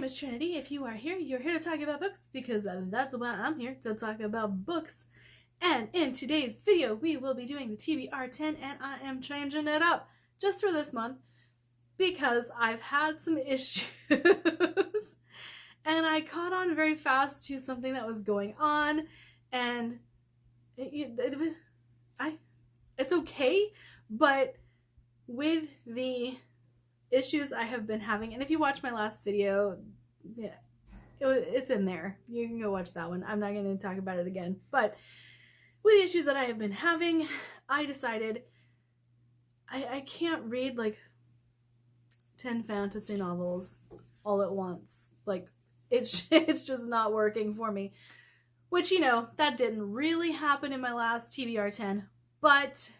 name is Trinity. If you are here, you're here to talk about books because that's why I'm here, to talk about books. And in today's video, we will be doing the TBR 10, and I am changing it up just for this month because I've had some issues. And I caught on very fast to something that was going on, and it's okay, but with the issues I have been having, and if you watch my last video, yeah, it's in there. You can go watch that one. I'm not going to talk about it again. But with the issues that I have been having, I decided I can't read like 10 fantasy novels all at once. Like, it's just not working for me. Which, you know, that didn't really happen in my last TBR 10, but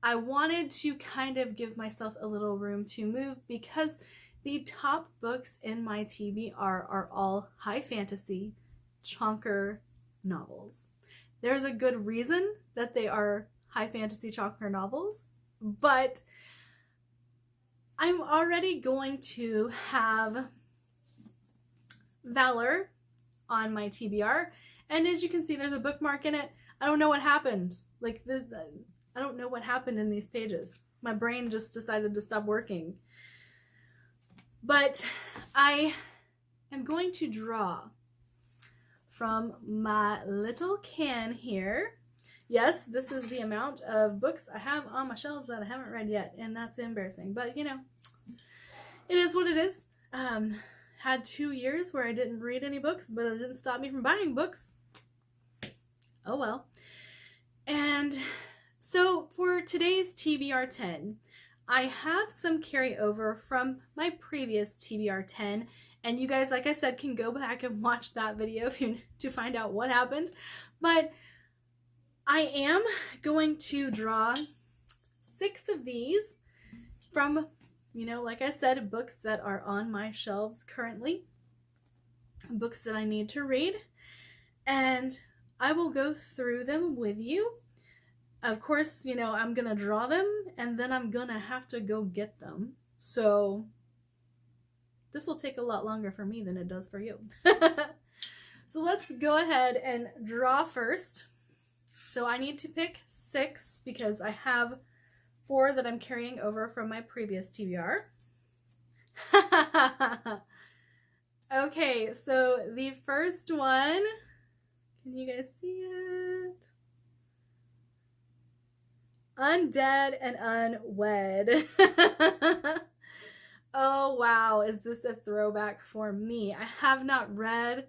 I wanted to kind of give myself a little room to move because the top books in my TBR are all high fantasy, chonker novels. There's a good reason that they are high fantasy chonker novels, but I'm already going to have Valor on my TBR, and as you can see, there's a bookmark in it. I don't know what happened. Like this, I don't know what happened in these pages. My brain just decided to stop working. But I am going to draw from my little can here. Yes, this is the amount of books I have on my shelves that I haven't read yet, and that's embarrassing. But, you know, it is what it is. Had 2 years where I didn't read any books, but it didn't stop me from buying books. Oh well. And so for today's TBR 10, I have some carryover from my previous TBR 10, and you guys, like I said, can go back and watch that video to find out what happened. But I am going to draw 6 of these from, you know, like I said, books that are on my shelves currently, books that I need to read, and I will go through them with you. Of course, you know, I'm gonna draw them and then I'm gonna have to go get them. So this will take a lot longer for me than it does for you. So let's go ahead and draw first. So I need to pick 6 because I have 4 that I'm carrying over from my previous TBR. Okay, so the first one, can you guys see it? Undead and Unwed. Oh wow, is this a throwback for me? I have not read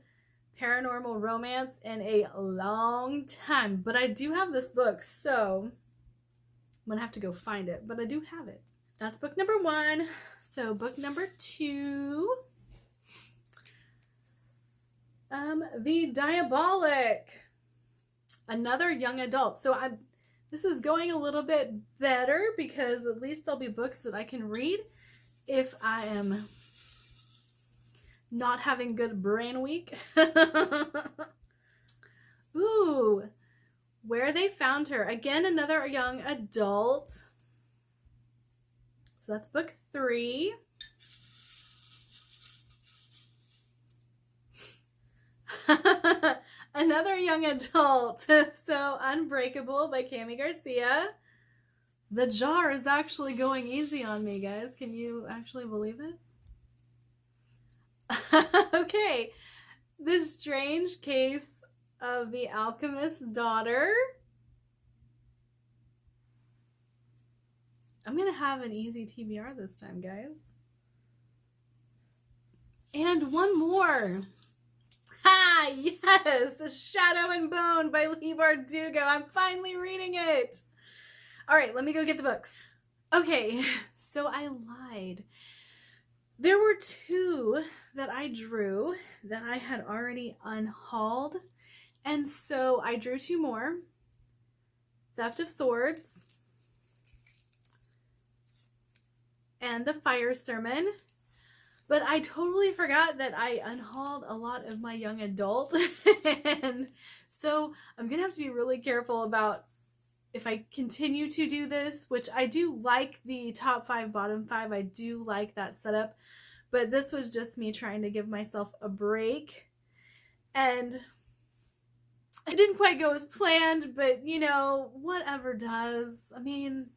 paranormal romance in a long time, but I do have this book, so I'm gonna have to go find it, but I do have it. That's book number 1. So book number 2, The Diabolic, another young adult. So this is going a little bit better because at least there'll be books that I can read if I am not having good brain week. Ooh, Where They Found Her. Again, another young adult. So that's book 3. Another young adult. So Unbreakable by Cami Garcia. The jar is actually going easy on me, guys. Can you actually believe it? Okay. The Strange Case of the Alchemist's Daughter. I'm going to have an easy TBR this time, guys. And one more. Ha! Yes! Shadow and Bone by Leigh Bardugo. I'm finally reading it. All right, let me go get the books. Okay, so I lied. There were 2 that I drew that I had already unhauled. And so I drew 2 more. Theft of Swords and The Fire Sermon. But I totally forgot that I unhauled a lot of my young adult. And so I'm going to have to be really careful about if I continue to do this, which I do like the top 5, bottom 5. I do like that setup. but this was just me trying to give myself a break. And it didn't quite go as planned, but you know, whatever does. I mean,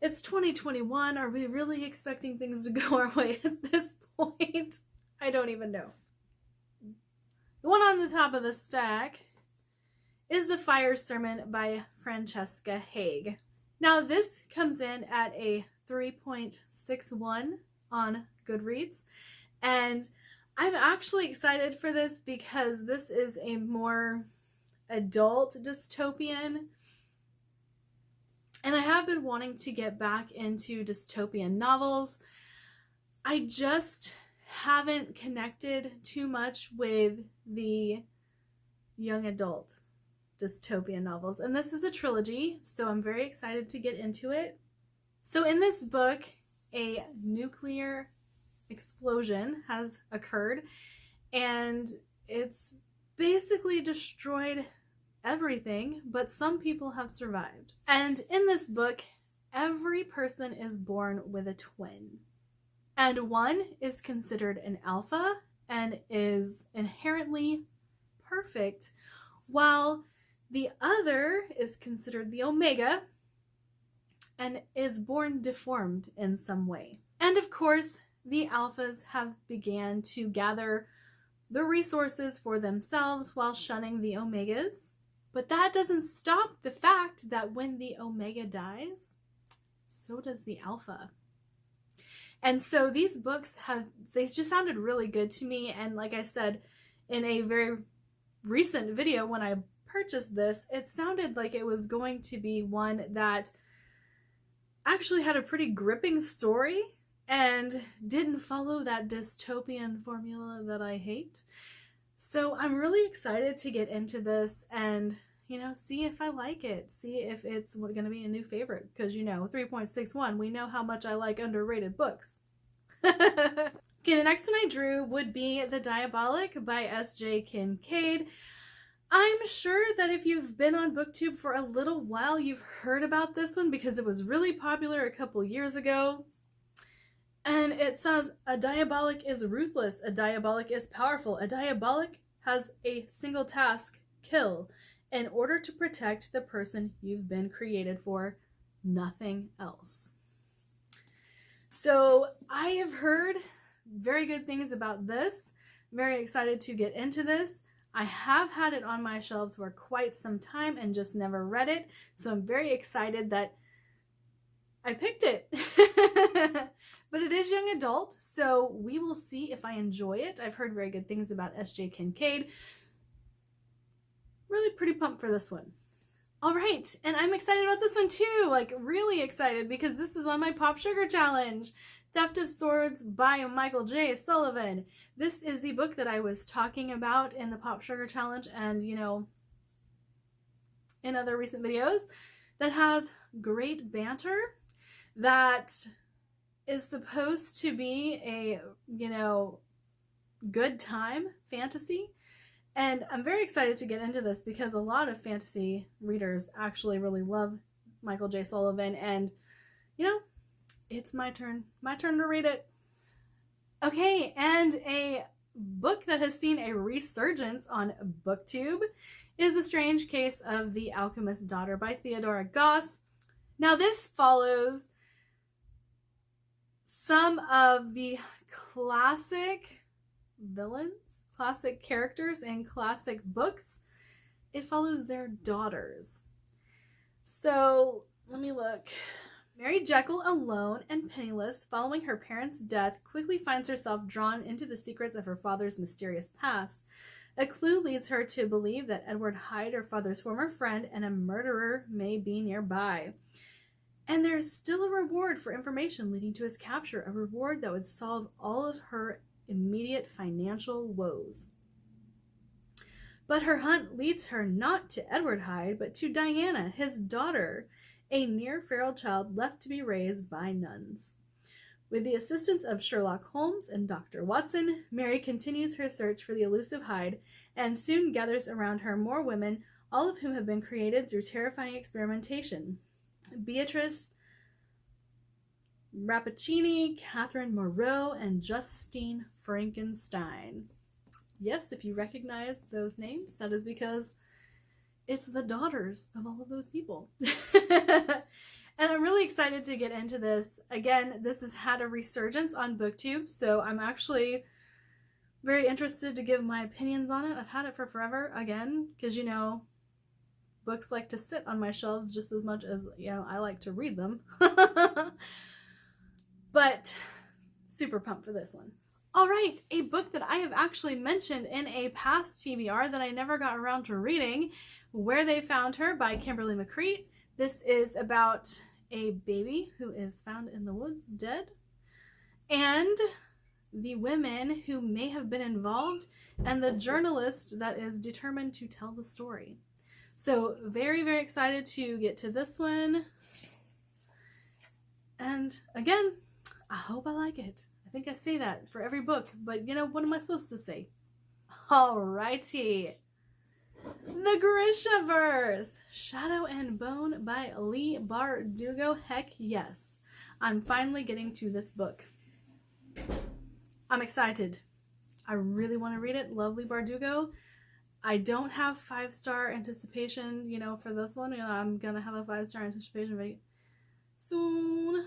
it's 2021. Are we really expecting things to go our way at this point? I don't even know. The one on the top of the stack is The Fire Sermon by Francesca Haig. Now this comes in at a 3.61 on Goodreads, and I'm actually excited for this because this is a more adult dystopian, and I have been wanting to get back into dystopian novels. I just haven't connected too much with the young adult dystopian novels, and this is a trilogy, so I'm very excited to get into it. So in this book, a nuclear explosion has occurred, and it's basically destroyed everything, but some people have survived. And in this book, every person is born with a twin. And one is considered an alpha and is inherently perfect, while the other is considered the omega and is born deformed in some way. And of course, the alphas have began to gather the resources for themselves while shunning the omegas. But that doesn't stop the fact that when the omega dies, so does the alpha. And so these books they just sounded really good to me. And like I said, in a very recent video when I purchased this, it sounded like it was going to be one that actually had a pretty gripping story and didn't follow that dystopian formula that I hate. So I'm really excited to get into this and, you know, see if I like it. See if it's going to be a new favorite. Because, you know, 3.61, we know how much I like underrated books. Okay, the next one I drew would be The Diabolic by S.J. Kincaid. I'm sure that if you've been on BookTube for a little while, you've heard about this one because it was really popular a couple years ago. And it says, a diabolic is ruthless, a diabolic is powerful, a diabolic has a single task, kill, in order to protect the person you've been created for, nothing else. So I have heard very good things about this. I'm very excited to get into this. I have had it on my shelves for quite some time and just never read it. So I'm very excited that I picked it. But it is young adult, so we will see if I enjoy it. I've heard very good things about S.J. Kincaid. Really pretty pumped for this one. All right, and I'm excited about this one too, like really excited because this is on my Pop Sugar Challenge. Theft of Swords by Michael J. Sullivan. This is the book that I was talking about in the Pop Sugar Challenge and, you know, in other recent videos, that has great banter, that is supposed to be a, you know, good time fantasy. And I'm very excited to get into this because a lot of fantasy readers actually really love Michael J. Sullivan, and, you know, it's my turn to read it. Okay, and a book that has seen a resurgence on BookTube is The Strange Case of the Alchemist's Daughter by Theodora Goss. Now this follows some of the classic villains, classic characters in classic books. It follows their daughters. So let me look. Mary Jekyll, alone and penniless following her parents' death, quickly finds herself drawn into the secrets of her father's mysterious past. A clue leads her to believe that Edward Hyde, her father's former friend and a murderer, may be nearby. And there's still a reward for information leading to his capture, a reward that would solve all of her immediate financial woes. But her hunt leads her not to Edward Hyde, but to Diana, his daughter, a near-feral child left to be raised by nuns. With the assistance of Sherlock Holmes and Dr. Watson, Mary continues her search for the elusive Hyde and soon gathers around her more women, all of whom have been created through terrifying experimentation. Beatrice Rappaccini, Catherine Moreau, and Justine Frankenstein. Yes, if you recognize those names, that is because it's the daughters of all of those people. And I'm really excited to get into this. Again, this has had a resurgence on BookTube, so I'm actually very interested to give my opinions on it. I've had it for forever, again, because, you know, books like to sit on my shelves just as much as, you know, I like to read them. But super pumped for this one. All right, a book that I have actually mentioned in a past TBR that I never got around to reading, Where They Found Her by Kimberly McCreet. This is about a baby who is found in the woods dead, and the women who may have been involved, and the journalist that is determined to tell the story. So very, very excited to get to this one. And again, I hope I like it. I think I say that for every book, but you know, what am I supposed to say? Alrighty. The Grishaverse, Shadow and Bone by Leigh Bardugo. Heck yes. I'm finally getting to this book. I'm excited. I really want to read it. Love Leigh Bardugo. I don't have 5-star anticipation, you know, for this one. You know, I'm going to have a 5-star anticipation video soon.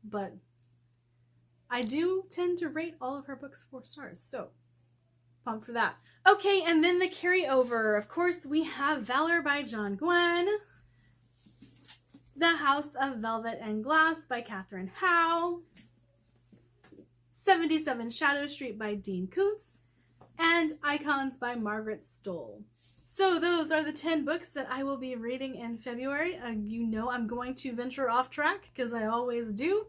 But I do tend to rate all of her books 4 stars, so pumped for that. Okay, and then the carryover. Of course, we have Valor by John Gwynne, The House of Velvet and Glass by Catherine Howe, 77 Shadow Street by Dean Koontz, and Icons by Margaret Stoll. So those are the 10 books that I will be reading in February. You know I'm going to venture off track because I always do,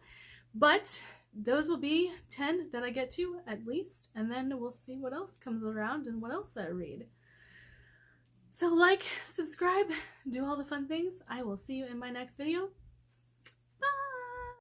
but those will be 10 that I get to at least, and then we'll see what else comes around and what else I read. So like, subscribe, do all the fun things. I will see you in my next video.